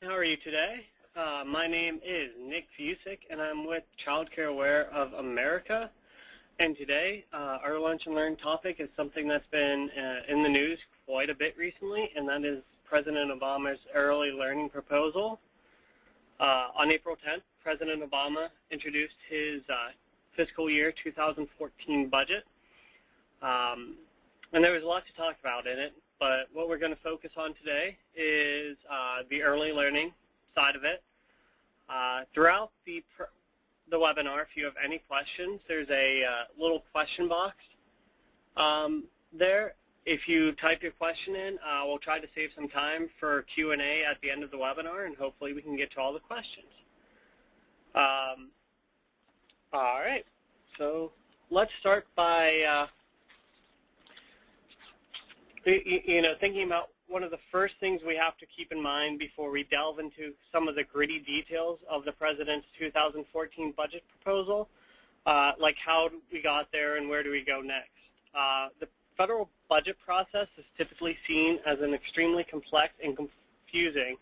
How are you today? My name is Nick Fusik, and I'm with Child Care Aware of America. And today, our Lunch and Learn topic is something that's been in the news quite a bit recently, and that is President Obama's early learning proposal. On April 10th, President Obama introduced his fiscal year 2014 budget. And there was a lot to talk about in it, but what we're going to focus on today is the early learning side of it. Throughout the webinar, if you have any questions, there's a little question box there. If you type your question in, we'll try to save some time for Q&A at the end of the webinar, and hopefully we can get to all the questions. All right, so let's start by thinking about one of the first things we have to keep in mind before we delve into some of the gritty details of the President's 2014 budget proposal, like how we got there and where do we go next. The federal budget process is typically seen as an extremely complex and confusing,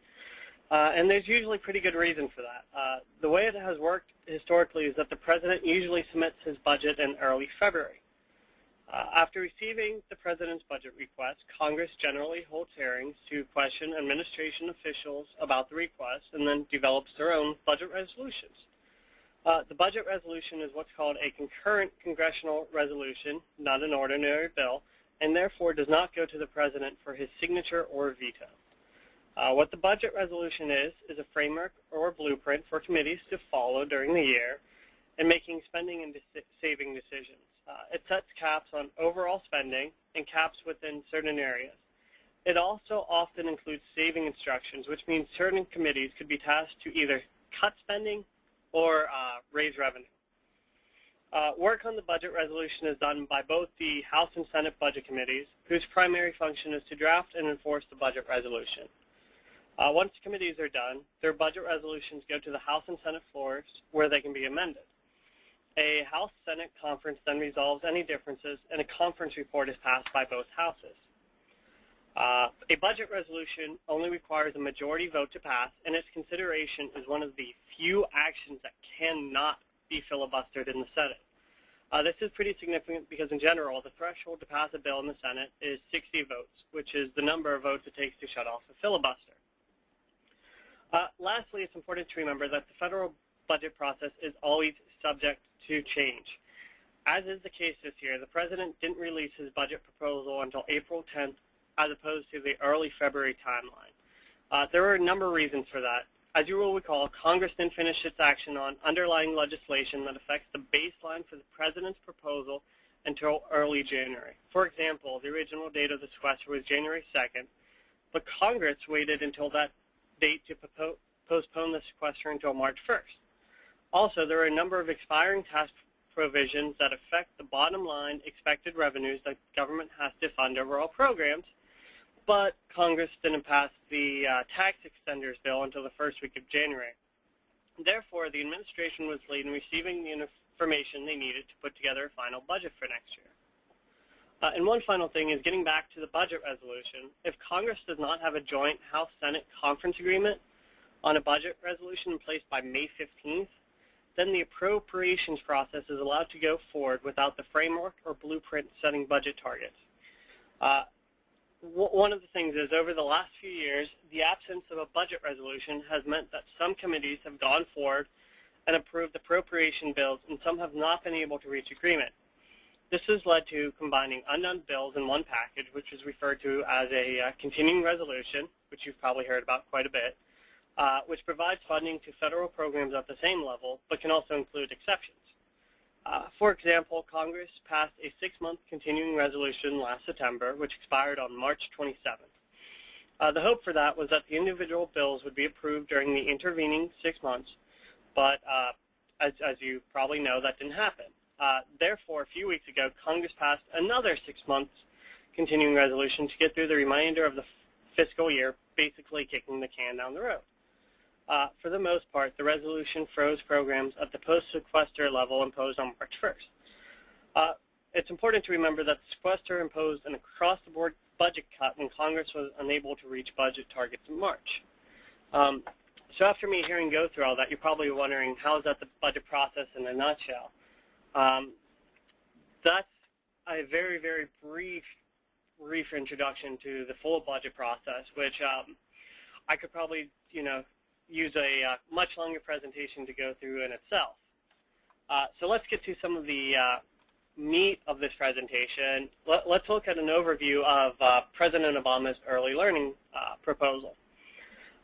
and there's usually pretty good reason for that. The way it has worked historically is that the President usually submits his budget in early February. After receiving the President's budget request, Congress generally holds hearings to question administration officials about the request and then develops their own budget resolutions. The budget resolution is what's called a concurrent congressional resolution, not an ordinary bill, and therefore does not go to the President for his signature or veto. What the budget resolution is a framework or a blueprint for committees to follow during the year in making spending and saving decisions. It sets caps on overall spending and caps within certain areas. It also often includes saving instructions, which means certain committees could be tasked to either cut spending or raise revenue. Work on the budget resolution is done by both the House and Senate budget committees, whose primary function is to draft and enforce the budget resolution. Once the committees are done, their budget resolutions go to the House and Senate floors where they can be amended. A House-Senate conference then resolves any differences, and a conference report is passed by both houses. A budget resolution only requires a majority vote to pass, and its consideration is one of the few actions that cannot be filibustered in the Senate. This is pretty significant because, in general, the threshold to pass a bill in the Senate is 60 votes, which is the number of votes it takes to shut off a filibuster. Lastly, it's important to remember that the federal budget process is always subject to change. As is the case this year, the President didn't release his budget proposal until April 10th as opposed to the early February timeline. There were a number of reasons for that. As you will recall, Congress didn't finish its action on underlying legislation that affects the baseline for the President's proposal until early January. For example, the original date of the sequester was January 2nd, but Congress waited until that date to postpone the sequester until March 1st. Also, there are a number of expiring tax provisions that affect the bottom line expected revenues that government has to fund overall programs, but Congress didn't pass the tax extenders bill until the first week of January. Therefore, the administration was late in receiving the information they needed to put together a final budget for next year. And one final thing is getting back to the budget resolution. If Congress does not have a joint House-Senate conference agreement on a budget resolution in place by May 15th, then the appropriations process is allowed to go forward without the framework or blueprint setting budget targets. One of the things is, over the last few years, the absence of a budget resolution has meant that some committees have gone forward and approved appropriation bills, and some have not been able to reach agreement. This has led to combining undone bills in one package, which is referred to as a continuing resolution, which you've probably heard about quite a bit, which provides funding to federal programs at the same level, but can also include exceptions. For example, Congress passed a 6-month continuing resolution last September, which expired on March 27th. The hope for that was that the individual bills would be approved during the intervening 6 months, but as you probably know, that didn't happen. Therefore, a few weeks ago, Congress passed another 6 months continuing resolution to get through the remainder of the fiscal year, basically kicking the can down the road. For the most part, the resolution froze programs at the post-sequester level imposed on March 1st. It's important to remember that the sequester imposed an across-the-board budget cut when Congress was unable to reach budget targets in March. So after me hearing go through all that, you're probably wondering, how is that the budget process in a nutshell? That's a very, very brief introduction to the full budget process, which I could probably, use a much longer presentation to go through in itself. So let's get to some of the meat of this presentation. Let's look at an overview of President Obama's early learning proposal.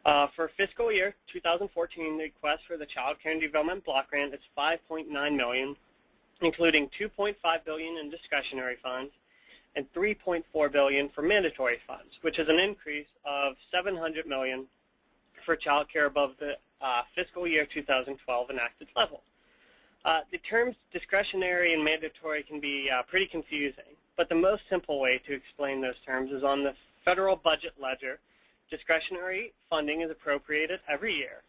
For fiscal year 2014, the request for the Child Care and Development Block Grant is $5.9 million, including $2.5 billion in discretionary funds and $3.4 billion for mandatory funds, which is an increase of $700 million for child care above the fiscal year 2012 enacted level. The terms discretionary and mandatory can be pretty confusing, but the most simple way to explain those terms is on the federal budget ledger. Discretionary funding is appropriated every year.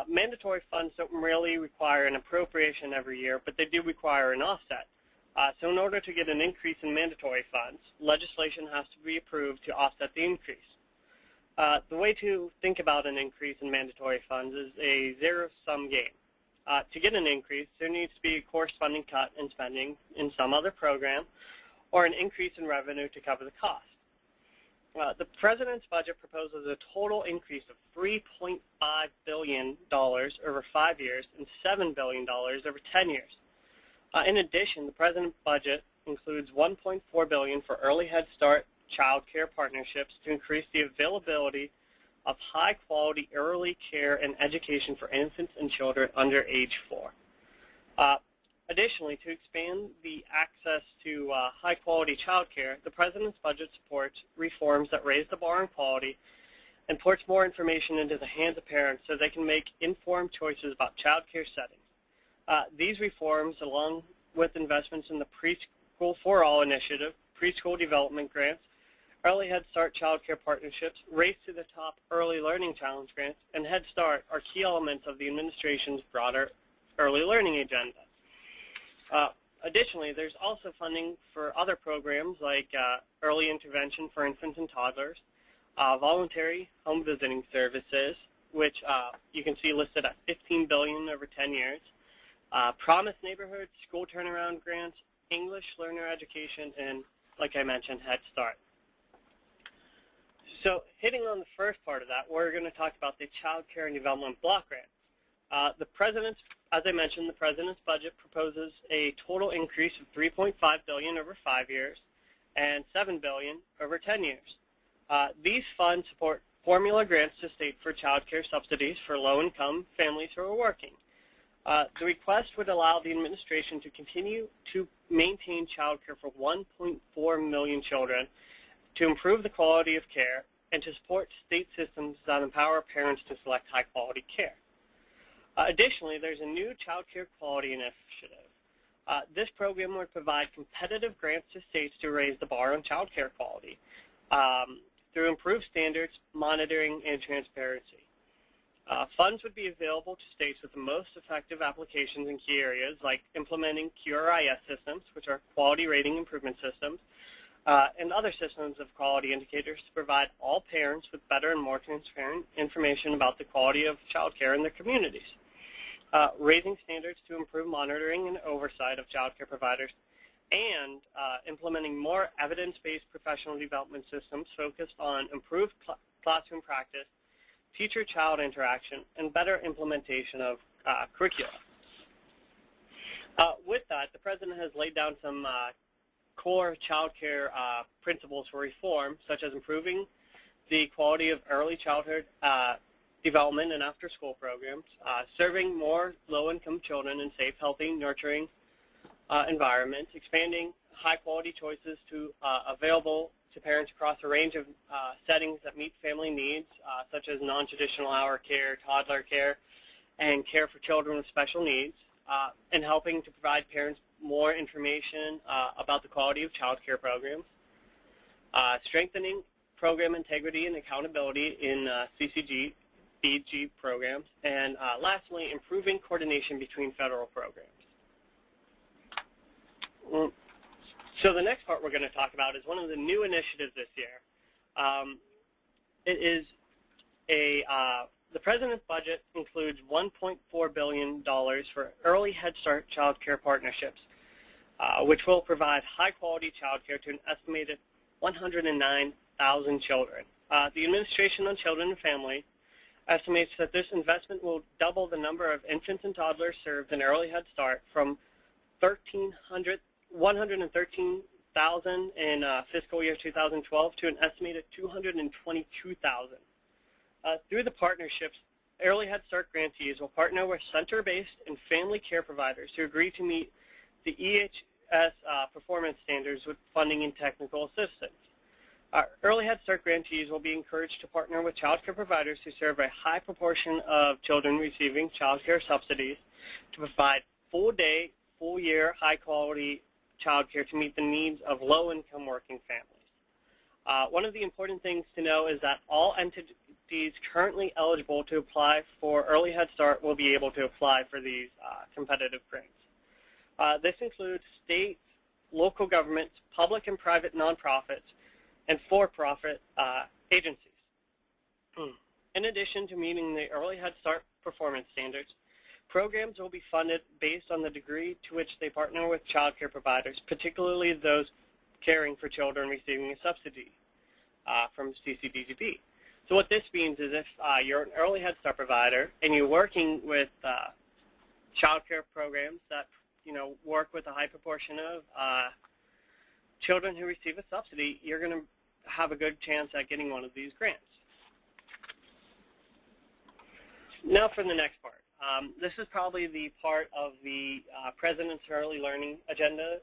Mandatory funds don't really require an appropriation every year, but they do require an offset. So in order to get an increase in mandatory funds, legislation has to be approved to offset the increase. The way to think about an increase in mandatory funds is a zero-sum game. To get an increase, there needs to be a corresponding cut in spending in some other program or an increase in revenue to cover the cost. The President's budget proposes a total increase of $3.5 billion over 5 years and $7 billion over 10 years. In addition, the President's budget includes $1.4 billion for early Head Start child care partnerships to increase the availability of high-quality early care and education for infants and children under age 4. Additionally, to expand the access to high-quality child care, the President's budget supports reforms that raise the bar on quality and puts more information into the hands of parents so they can make informed choices about child care settings. These reforms, along with investments in the Preschool for All initiative, preschool development grants, early Head Start child care partnerships, Race to the Top early learning challenge grants, and Head Start are key elements of the administration's broader early learning agenda. Additionally, there's also funding for other programs like early intervention for infants and toddlers, voluntary home visiting services, which you can see listed at $15 billion over 10 years, Promise Neighborhoods, school turnaround grants, English learner education, and, like I mentioned, Head Start. So hitting on the first part of that, we're going to talk about the Child Care and Development Block Grant. As I mentioned, the President's budget proposes a total increase of $3.5 billion over 5 years and $7 billion over 10 years. These funds support formula grants to states for child care subsidies for low-income families who are working. The request would allow the administration to continue to maintain child care for 1.4 million children, to improve the quality of care, and to support state systems that empower parents to select high-quality care. Additionally, there's a new child care quality initiative. This program would provide competitive grants to states to raise the bar on child care quality through improved standards, monitoring, and transparency. Funds would be available to states with the most effective applications in key areas like implementing QRIS systems, which are quality rating improvement systems, and other systems of quality indicators to provide all parents with better and more transparent information about the quality of child care in their communities. Raising standards to improve monitoring and oversight of child care providers, and implementing more evidence-based professional development systems focused on improved classroom practice, teacher-child interaction, and better implementation of curricula. With that, the President has laid down some core child care principles for reform, such as improving the quality of early childhood development and after-school programs, serving more low-income children in safe, healthy, nurturing environments, expanding high-quality choices to available to parents across a range of settings that meet family needs, such as non-traditional hour care, toddler care, and care for children with special needs, and helping to provide parents more information about the quality of child care programs, strengthening program integrity and accountability in CCG, BG programs, and lastly, improving coordination between federal programs. So the next part we're going to talk about is one of the new initiatives this year. It is the President's budget includes $1.4 billion for early Head Start child care partnerships, which will provide high-quality child care to an estimated 109,000 children. The Administration on Children and Families estimates that this investment will double the number of infants and toddlers served in early Head Start from 113,000 in fiscal year 2012 to an estimated 222,000. Through the partnerships, early Head Start grantees will partner with center-based and family care providers who agree to meet the EHS performance standards with funding and technical assistance. Early Head Start grantees will be encouraged to partner with child care providers who serve a high proportion of children receiving child care subsidies to provide full-day, full-year, high-quality child care to meet the needs of low-income working families. One of the important things to know is that all entities currently eligible to apply for early Head Start will be able to apply for these competitive grants. This includes state, local governments, public and private nonprofits, and for-profit agencies. In addition to meeting the early Head Start performance standards, programs will be funded based on the degree to which they partner with child care providers, particularly those caring for children receiving a subsidy from CCDGB. So what this means is if you're an early Head Start provider and you're working with child care programs that work with a high proportion of children who receive a subsidy, you're going to have a good chance at getting one of these grants. Now for the next part. This is probably the part of the President's Early Learning Agenda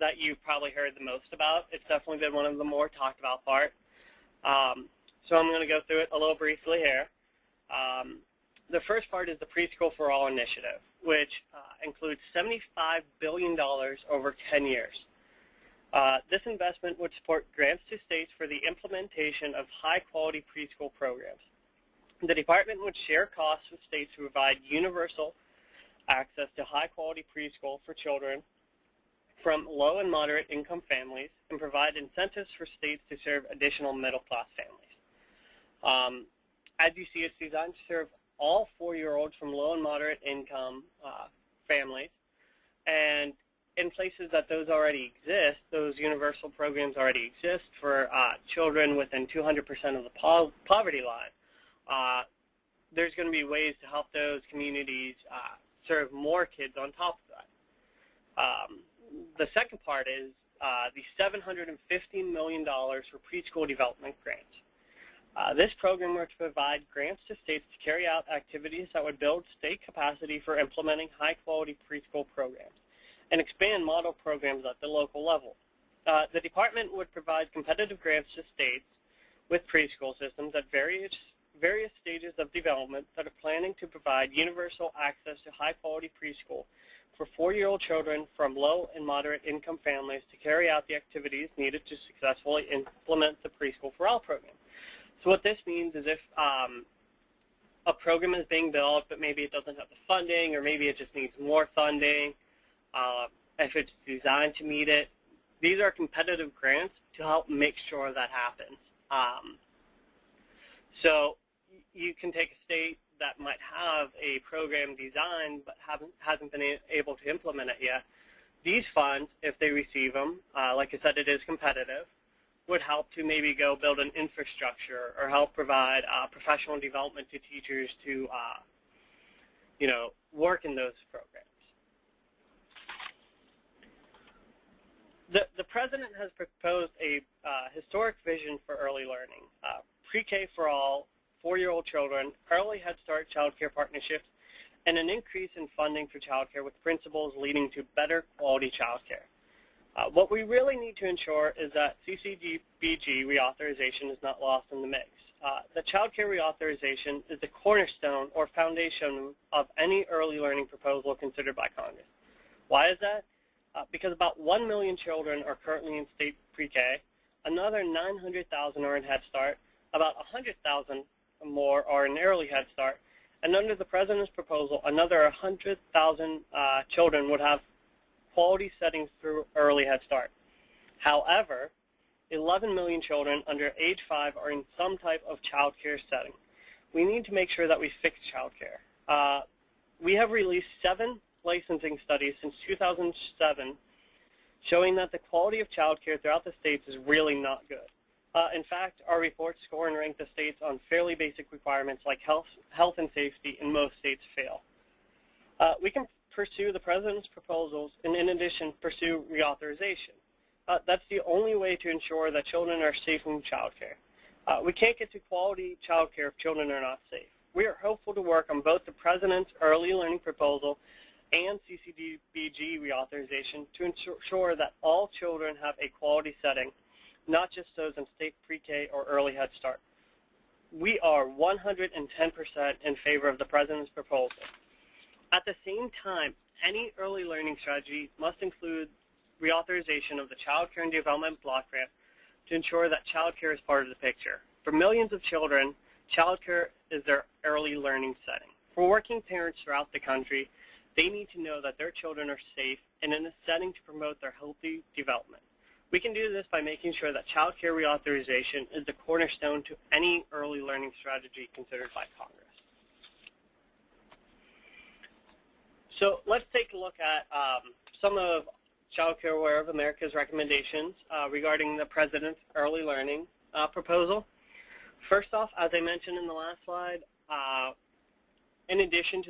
that you've probably heard the most about. It's definitely been one of the more talked about parts. So I'm going to go through it a little briefly here. The first part is the Preschool for All initiative, which includes $75 billion over 10 years. This investment would support grants to states for the implementation of high-quality preschool programs. The department would share costs with states to provide universal access to high-quality preschool for children from low and moderate income families and provide incentives for states to serve additional middle-class families. As you see, it's designed to serve all 4-year-olds from low and moderate income families, and in places that those already exist, those universal programs already exist for children within 200% of the poverty line. There's going to be ways to help those communities serve more kids on top of that. The second part is the $750 million for preschool development grants. This program works to provide grants to states to carry out activities that would build state capacity for implementing high-quality preschool programs and expand model programs at the local level. The department would provide competitive grants to states with preschool systems at various stages of development that are planning to provide universal access to high-quality preschool for 4-year-old children from low and moderate income families to carry out the activities needed to successfully implement the Preschool for All program. So what this means is if a program is being built, but maybe it doesn't have the funding, or maybe it just needs more funding, if it's designed to meet it, these are competitive grants to help make sure that happens. So you can take a state that might have a program designed but hasn't been able to implement it yet. These funds, if they receive them, like I said, it is competitive, would help to maybe go build an infrastructure or help provide professional development to teachers to, work in those programs. The President has proposed a historic vision for early learning, pre-K for all, 4-year-old children, early Head Start child care partnerships, and an increase in funding for child care with principles leading to better quality child care. What we really need to ensure is that CCDBG reauthorization is not lost in the mix. The child care reauthorization is the cornerstone or foundation of any early learning proposal considered by Congress. Why is that? Because about 1 million children are currently in state pre-K, another 900,000 are in Head Start, about 100,000 more are in early Head Start, and under the President's proposal, another 100,000 children would have quality settings through early Head Start. However, 11 million children under age 5 are in some type of child care setting, we need to make sure that we fix childcare. We have released 7 licensing studies since 2007 showing that the quality of childcare throughout the states is really not good. In fact, our reports score and rank the states on fairly basic requirements like health and safety, and most states fail. We can pursue the President's proposals and, in addition, pursue reauthorization. That's the only way to ensure that children are safe in childcare. We can't get to quality childcare if children are not safe. We are hopeful to work on both the President's early learning proposal and CCDBG reauthorization to ensure that all children have a quality setting, not just those in state pre-K or early Head Start. We are 110% in favor of the President's proposal. At the same time, any early learning strategy must include reauthorization of the Child Care and Development Block Grant to ensure that child care is part of the picture. For millions of children, child care is their early learning setting. For working parents throughout the country, they need to know that their children are safe and in a setting to promote their healthy development. We can do this by making sure that child care reauthorization is the cornerstone to any early learning strategy considered by Congress. So let's take a look at some of Child Care Aware of America's recommendations regarding the President's early learning proposal. First off, as I mentioned in the last slide, in addition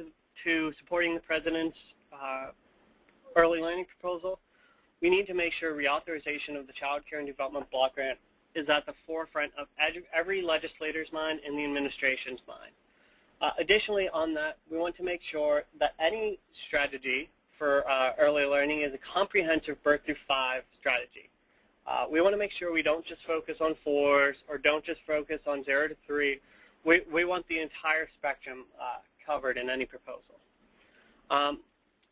to supporting the President's early learning proposal, we need to make sure reauthorization of the Child Care and Development Block Grant is at the forefront of every legislator's mind and the administration's mind. Additionally, on that, we want to make sure that any strategy for early learning is a comprehensive birth through 5 strategy. We want to make sure we don't just focus on 4s or don't just focus on 0 to 3. We want the entire spectrum covered in any proposal.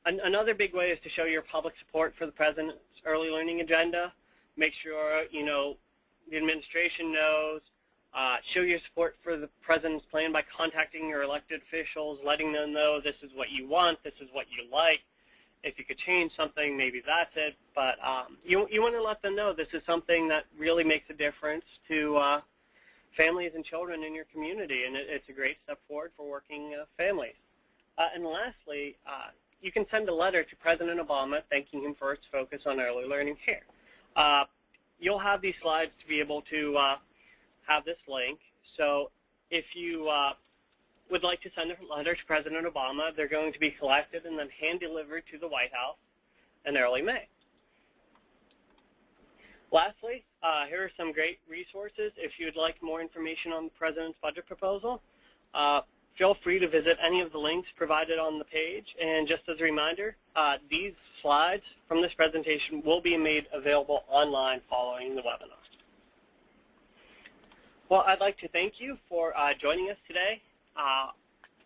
Another big way is to show your public support for the President's early learning agenda. Make sure the administration knows. Show your support for the President's plan by contacting your elected officials, letting them know this is what you want, this is what you like. If you could change something, maybe that's it. But you want to let them know this is something that really makes a difference to families and children in your community, and it's a great step forward for working families. And lastly, you can send a letter to President Obama thanking him for his focus on early learning here. You'll have these slides to be able to have this link. So if you would like to send a letter to President Obama, they're going to be collected and then hand-delivered to the White House in early May. Lastly, here are some great resources. If you'd like more information on the President's budget proposal, feel free to visit any of the links provided on the page. And just as a reminder, these slides from this presentation will be made available online following the webinar. Well, I'd like to thank you for joining us today.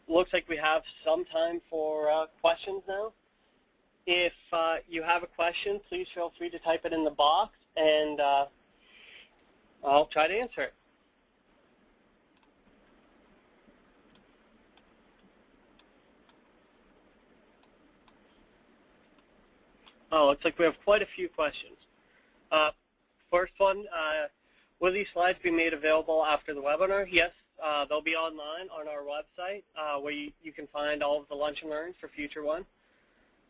Looks like we have some time for questions now. If you have a question, please feel free to type it in the box, and I'll try to answer it. Oh, looks like we have quite a few questions. First one, will these slides be made available after the webinar? Yes, they'll be online on our website where you can find all of the lunch and learns for future one.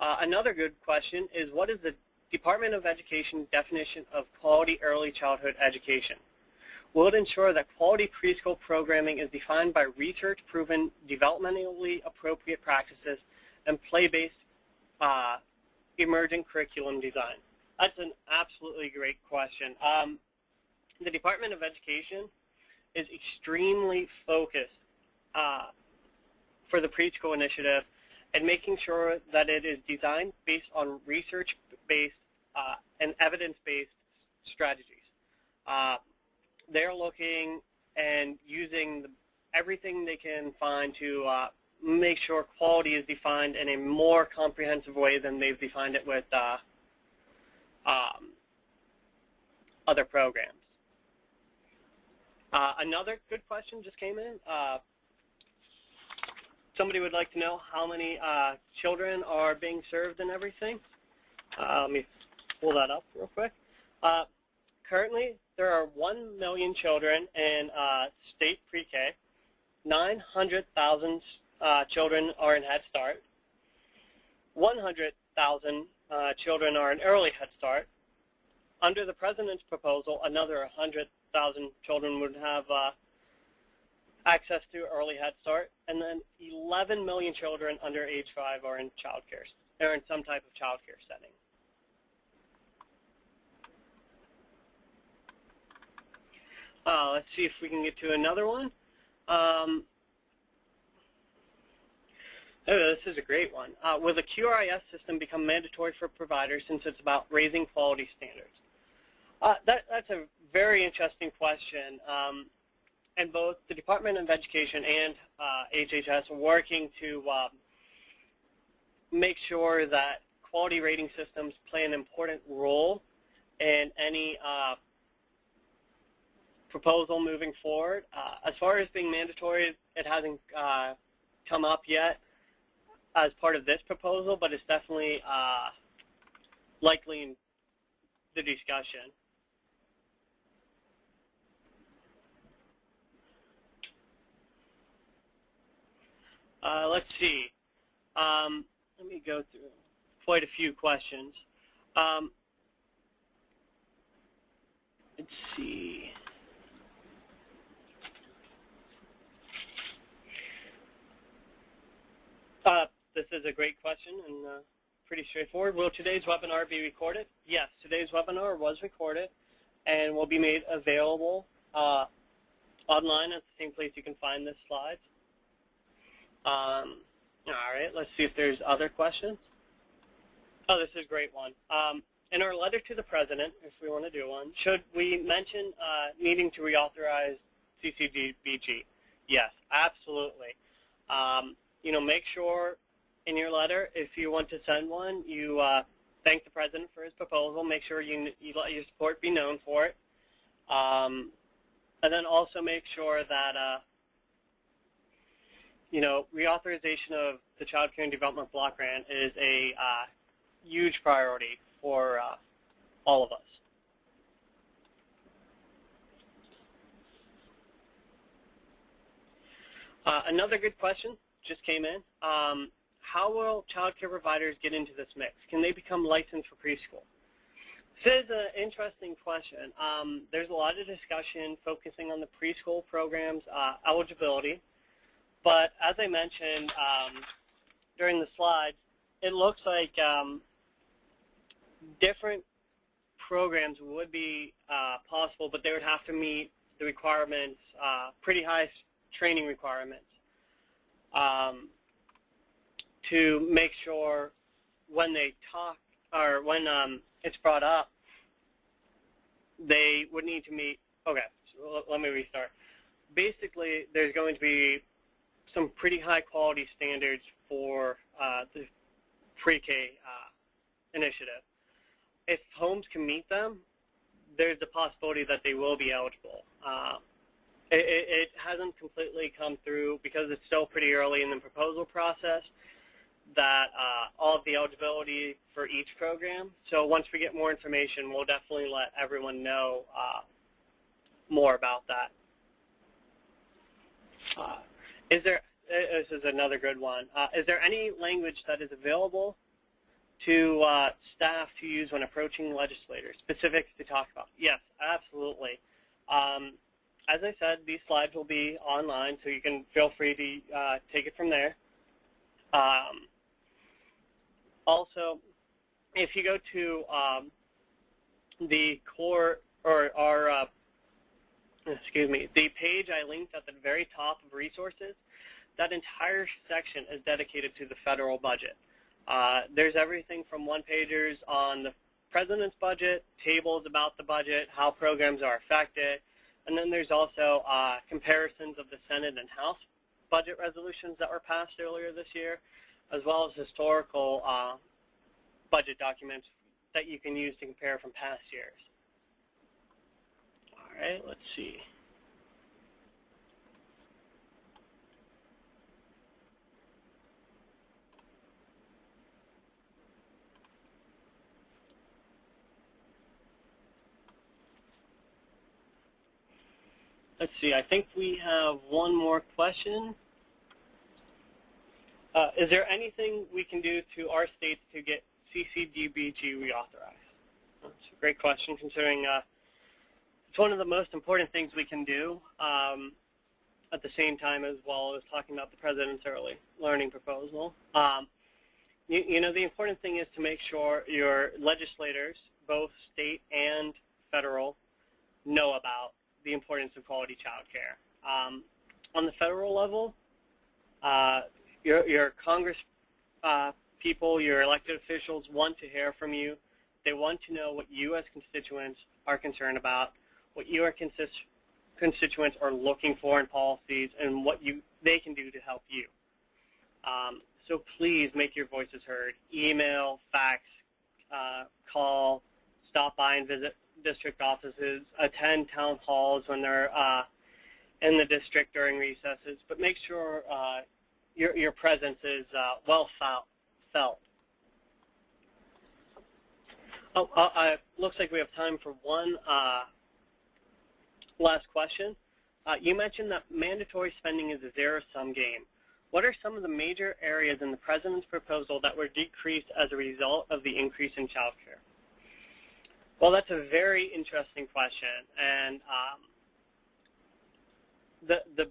Another good question is, what is the Department of Education definition of quality early childhood education? Will it ensure that quality preschool programming is defined by research-proven, developmentally appropriate practices and play-based emerging curriculum design? That's an absolutely great question. The Department of Education is extremely focused for the preschool initiative and making sure that it is designed based on research-based and evidence-based strategies. They're looking and using everything they can find to make sure quality is defined in a more comprehensive way than they've defined it with other programs. Another good question just came in. Somebody would like to know how many children are being served and everything. Let me pull that up real quick. Currently, there are 1 million children in state pre-K, 900,000 children are in Head Start. 100,000 children are in Early Head Start. Under the President's proposal, another 100,000 children would have access to Early Head Start, and then 11 million children under age 5 are in child care, or in some type of child care setting. Let's see if we can get to another one. This is a great one. Will the QRIS system become mandatory for providers since it's about raising quality standards? That's a very interesting question. And both the Department of Education and HHS are working to make sure that quality rating systems play an important role in any proposal moving forward. As far as being mandatory, it hasn't come up yet as part of this proposal, but it's definitely likely in the discussion. Let's see. Let me go through quite a few questions. Let's see. This is a great question and pretty straightforward. Will today's webinar be recorded? Yes, today's webinar was recorded and will be made available online at the same place you can find this slide. All right, let's see if there's other questions. Oh, this is a great one. In our letter to the President, if we want to do one, should we mention needing to reauthorize CCDBG? Yes, absolutely. You know, make sure in your letter, if you want to send one, you thank the President for his proposal. Make sure you let your support be known for it. And then also make sure that you know, reauthorization of the Child Care and Development Block Grant is a huge priority for all of us. Another good question just came in. How will child care providers get into this mix? Can they become licensed for preschool? This is an interesting question. There's a lot of discussion focusing on the preschool program's eligibility. But as I mentioned during the slides, it looks like different programs would be possible, but they would have to meet the requirements, pretty high training requirements, to make sure when they talk or when it's brought up, they would need to meet. Okay, so let me restart. Basically, there's going to be some pretty high quality standards for the pre-K initiative. If homes can meet them, there's the possibility that they will be eligible. It hasn't completely come through because it's still pretty early in the proposal process that all of the eligibility for each program. So once we get more information, we'll definitely let everyone know more about that. This is another good one. Is there any language that is available to staff to use when approaching legislators, specifics to talk about? Yes, absolutely. As I said, these slides will be online, so you can feel free to take it from there. Also, if you go to the core or our the page I linked at the very top of resources, that entire section is dedicated to the federal budget. There's everything from one-pagers on the President's budget, tables about the budget, how programs are affected, and then there's also comparisons of the Senate and House budget resolutions that were passed earlier this year, as well as historical budget documents that you can use to compare from past years. All right, let's see. Let's see, I think we have one more question. Is there anything we can do to our states to get CCDBG reauthorized? That's a great question, considering it's one of the most important things we can do at the same time as well as talking about the President's early learning proposal. You know, the important thing is to make sure your legislators, both state and federal, know about the importance of quality child care. On the federal level, your Congress people, your elected officials want to hear from you. They want to know what you as constituents are concerned about, what your constituents are looking for in policies, and what they can do to help you. So please make your voices heard. Email, fax, call, stop by and visit district offices, attend town halls when they're in the district during recesses, but make sure your presence is well felt. Looks like we have time for one last question. You mentioned that mandatory spending is a zero-sum game. What are some of the major areas in the President's proposal that were decreased as a result of the increase in child care? Well, that's a very interesting question, and the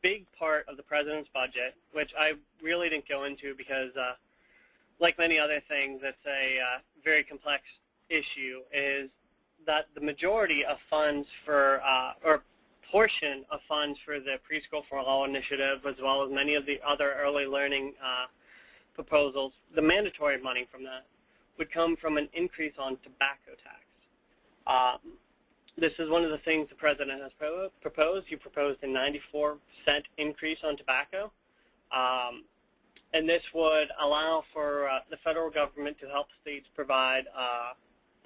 big part of the President's budget, which I really didn't go into because, like many other things, it's a very complex issue, is that the majority of funds for, or portion of funds for the Preschool for All initiative, as well as many of the other early learning proposals, the mandatory money from that would come from an increase on tobacco tax. This is one of the things the President has proposed. He proposed a 94% increase on tobacco. And this would allow for the federal government to help states provide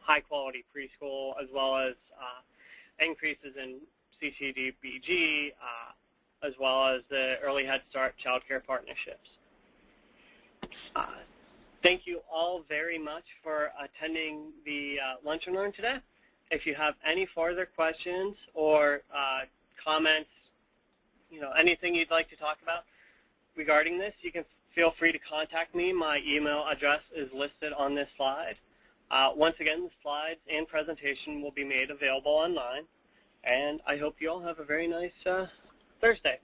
high-quality preschool, as well as increases in CCDBG, as well as the Early Head Start child care partnerships. Thank you all very much for attending the Lunch and Learn today. If you have any further questions or comments, anything you'd like to talk about regarding this, you can feel free to contact me. My email address is listed on this slide. Once again, the slides and presentation will be made available online, and I hope you all have a very nice Thursday.